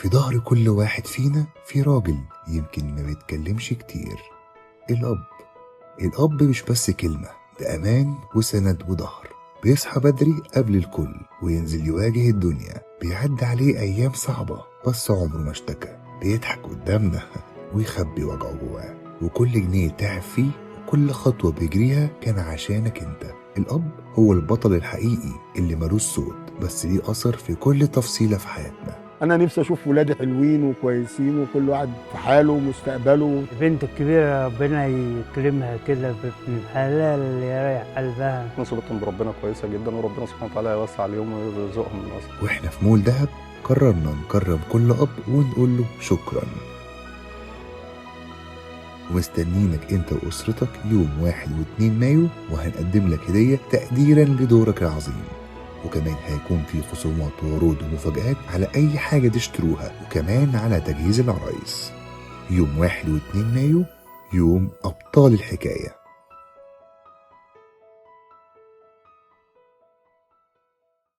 في ظهر كل واحد فينا في راجل يمكن ما بيتكلمش كتير. الأب مش بس كلمة، ده أمان وسند وظهر. بيصحى بدري قبل الكل وينزل يواجه الدنيا، بيعدي عليه أيام صعبة بس عمره ما اشتكى، بيضحك قدامنا ويخبي وجعه جواه، وكل جنيه تعب فيه وكل خطوة بيجريها كان عشانك انت. الأب هو البطل الحقيقي اللي ملوش صوت بس ليه أثر في كل تفصيلة في حياتنا. انا نفسي اشوف ولادي حلوين وكويسين وكل واحد في حاله ومستقبله. البنت الكبيرة ربنا يكرمها كده بابن الحلال اللي يريح قلبها. نصيبتهم بربنا كويسة جدا، وربنا سبحانه وتعالى يوسع عليهم ويرزقهم من وسع. واحنا في مول دهب قررنا نكرم كل أب ونقول له شكرا. ومستنينك انت وأسرتك يوم 1 و2 مايو، وهنقدم لك هدية تقديرا لدورك العظيم، وكمان هيكون في خصومات وعروض ومفاجآت على أي حاجة تشتروها، وكمان على تجهيز العرايس. يوم 1 و2 مايو يوم أبطال الحكاية.